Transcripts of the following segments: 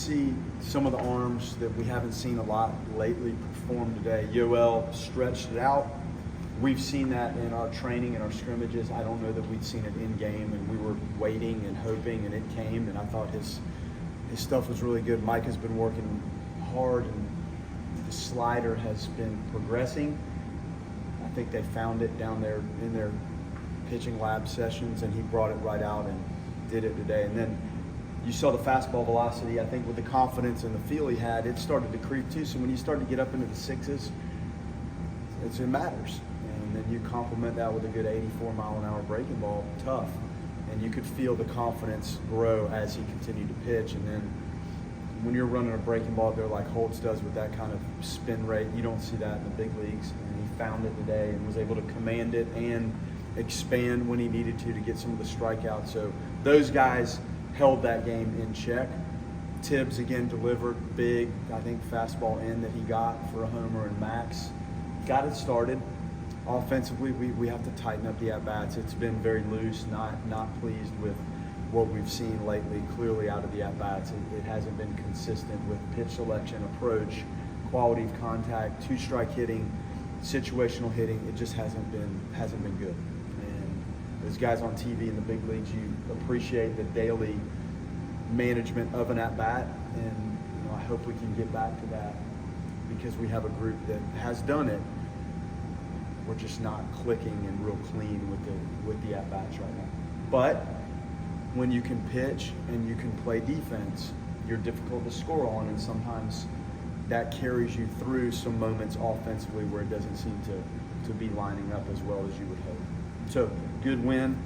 See some of the arms that we haven't seen a lot lately perform today. Yoel stretched it out. We've seen that in our training and our scrimmages. I don't know that we'd seen it in game, and we were waiting and hoping, and it came, and I thought his stuff was really good. Mike has been working hard, and the slider has been progressing. I think they found it down there in their pitching lab sessions, and he brought it right out and did it today. And then you saw the fastball velocity. I think with the confidence and the feel he had, it started to creep too. So when you start to get up into the sixes, it matters. And then you complement that with a good 84-mile-an-hour breaking ball, tough. And you could feel the confidence grow as he continued to pitch. And then when you're running a breaking ball there like Holtz does with that kind of spin rate, you don't see that in the big leagues. And he found it today and was able to command it and expand when he needed to get some of the strikeouts. So those guys held that game in check. Tibbs again delivered big, I think, fastball in that he got for a homer, and Max got it started. Offensively, we have to tighten up the at-bats. It's been very loose, not pleased with what we've seen lately, clearly out of the at-bats. It hasn't been consistent with pitch selection, approach, quality of contact, two-strike hitting, situational hitting. It just hasn't been good. And those guys on TV in the big leagues, you appreciate the daily management of an at-bat, and I hope we can get back to that because we have a group that has done it. We're just not clicking and real clean with the at-bats right now. But when you can pitch and you can play defense, you're difficult to score on, and sometimes that carries you through some moments offensively where it doesn't seem to be lining up as well as you would hope. So, good win.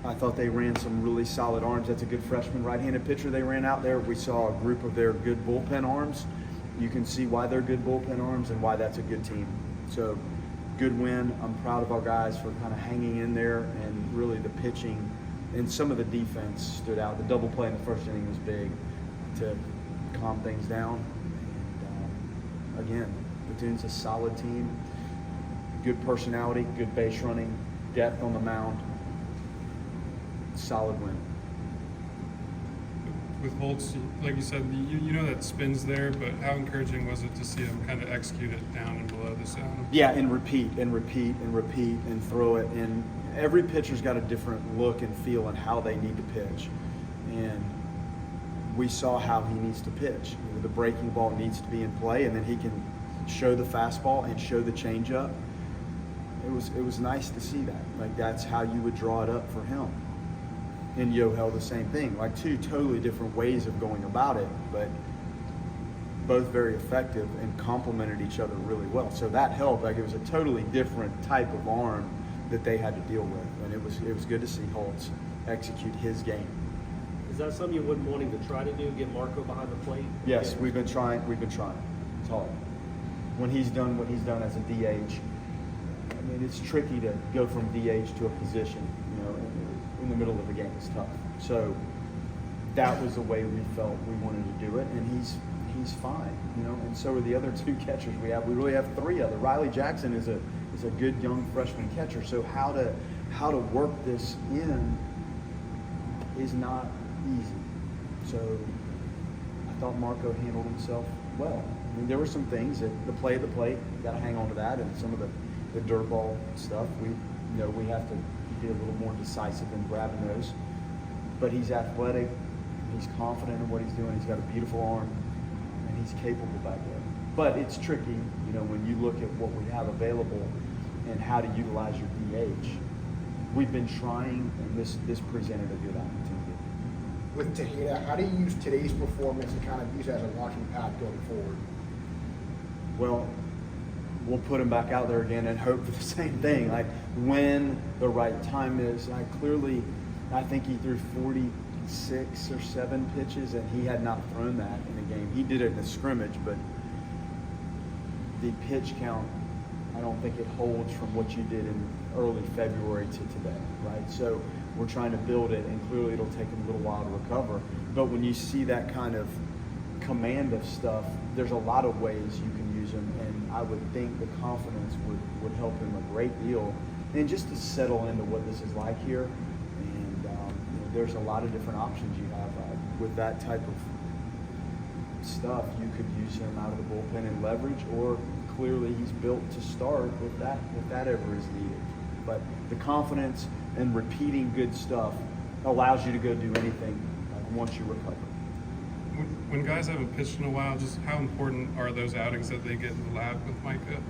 I thought they ran some really solid arms. That's a good freshman right-handed pitcher they ran out there. We saw a group of their good bullpen arms. You can see why they're good bullpen arms and why that's a good team. So, good win. I'm proud of our guys for kind of hanging in there, and really the pitching and some of the defense stood out. The double play in the first inning was big to calm things down. And again, Bethune's a solid team, good personality, good base running, depth on the mound, solid win. With Holtz, like you said, you know that spin's there, but how encouraging was it to see him kind of execute it down and below the zone? Yeah, and repeat and throw it. And every pitcher's got a different look and feel and how they need to pitch. And we saw how he needs to pitch. The breaking ball needs to be in play, and then he can show the fastball and show the changeup. It was nice to see that. Like, that's how you would draw it up for him. And Yoel, the same thing. Like, two totally different ways of going about it, but both very effective and complemented each other really well. So that helped. Like, it was a totally different type of arm that they had to deal with, and it was good to see Holtz execute his game. Is that something you've been wanting to try to do, get Marco behind the plate? Yes, we've been trying. It's hard. When he's done what he's done as a DH, I mean, it's tricky to go from DH to a position, in the middle of the game. It's tough. So that was the way we felt we wanted to do it, and he's fine, and so are the other two catchers we have. We really have three other. Riley Jackson is a good young freshman catcher. So how to work this in is not easy. So I thought Marco handled himself well. I mean, there were some things that the play of the plate, you got to hang on to that, and some of the dirt ball stuff, we have to be a little more decisive in grabbing those. But he's athletic, he's confident in what he's doing, he's got a beautiful arm, and he's capable back there. But it's tricky, when you look at what we have available and how to utilize your DH. We've been trying, and this presented a good opportunity. With Tejeda, how do you use today's performance and kind of use it as a launching pad going forward? Well, we'll put him back out there again and hope for the same thing. Like, when the right time is. I think he threw 46 or 7 pitches, and he had not thrown that in a game. He did it in a scrimmage, but the pitch count, I don't think it holds from what you did in early February to today, right? So we're trying to build it, and clearly it'll take him a little while to recover. But when you see that kind of command of stuff, there's a lot of ways you can use him, and I would think the confidence would help him a great deal. And just to settle into what this is like here, and there's a lot of different options you have with that type of stuff, you could use him out of the bullpen and leverage, or clearly he's built to start if that ever is needed. But the confidence and repeating good stuff allows you to go do anything once you recover. When guys haven't pitched in a while, just how important are those outings that they get in the lab with Micah?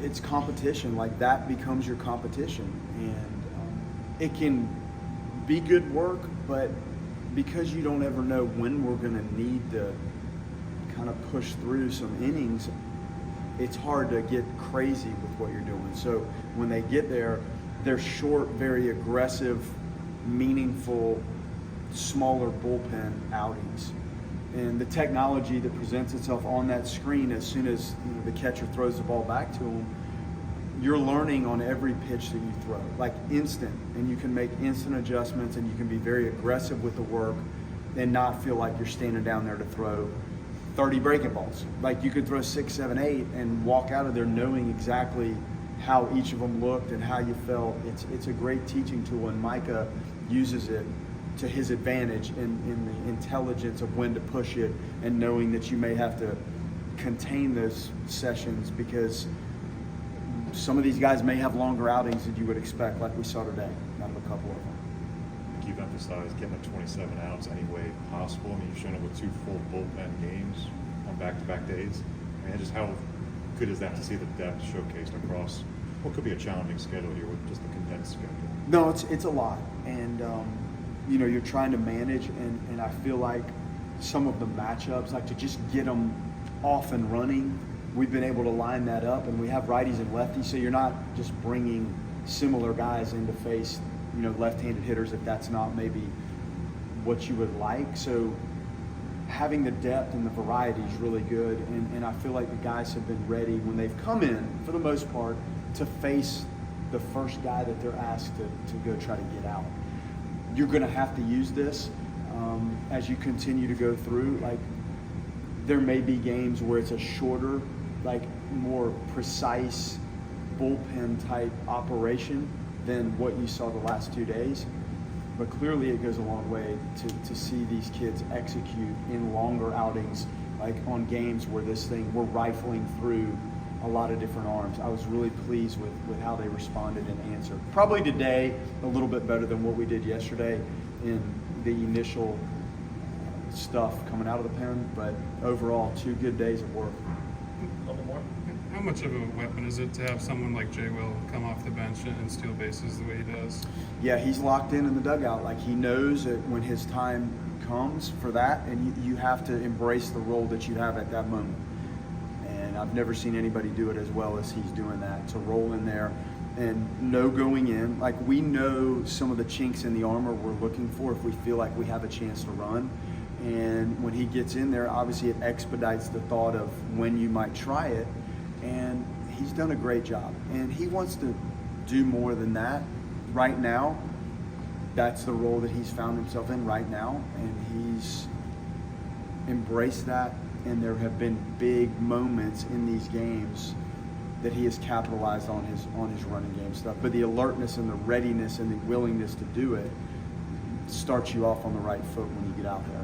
It's competition. Like, that becomes your competition, and it can be good work, but because you don't ever know when we're going to need to kind of push through some innings, it's hard to get crazy with what you're doing. So when they get there, they're short, very aggressive, meaningful, smaller bullpen outings. And the technology that presents itself on that screen as soon as the catcher throws the ball back to him, you're learning on every pitch that you throw, like instant, and you can make instant adjustments, and you can be very aggressive with the work and not feel like you're standing down there to throw 30 breaking balls. Like, you could throw 6, 7, 8 and walk out of there knowing exactly how each of them looked and how you felt. It's a great teaching tool, and Micah uses it to his advantage in the intelligence of when to push it and knowing that you may have to contain those sessions because some of these guys may have longer outings than you would expect, like we saw today out of a couple of them. I think you've emphasized getting to 27 outs any way possible. I mean, you've shown up with 2 full bullpen games on back-to-back days. I mean, just how good is that to see the depth showcased across what could be a challenging schedule here with just the condensed schedule? No, it's a lot, and you're trying to manage, and I feel like some of the matchups, like to just get them off and running, we've been able to line that up, and we have righties and lefties, so you're not just bringing similar guys in to face left-handed hitters if that's not maybe what you would like. So having the depth and the variety is really good, and I feel like the guys have been ready when they've come in, for the most part, to face the first guy that they're asked to go try to get out. You're going to have to use this as you continue to go through. Like, there may be games where it's a shorter, like more precise bullpen type operation than what you saw the last 2 days. But clearly it goes a long way to see these kids execute in longer outings, like on games where we're rifling through a lot of different arms. I was really pleased with how they responded and answered. Probably today a little bit better than what we did yesterday in the initial stuff coming out of the pen, but overall 2 good days of work. How much of a weapon is it to have someone like Jay Will come off the bench and steal bases the way he does? Yeah, he's locked in the dugout. Like, he knows that when his time comes for that, and you have to embrace the role that you have at that moment. And I've never seen anybody do it as well as he's doing that, to roll in there and know going in. Like, we know some of the chinks in the armor we're looking for if we feel like we have a chance to run. And when he gets in there, obviously it expedites the thought of when you might try it. And he's done a great job. And he wants to do more than that right now. That's the role that he's found himself in right now. And he's embraced that. And there have been big moments in these games that he has capitalized on his running game stuff. But the alertness and the readiness and the willingness to do it starts you off on the right foot when you get out there.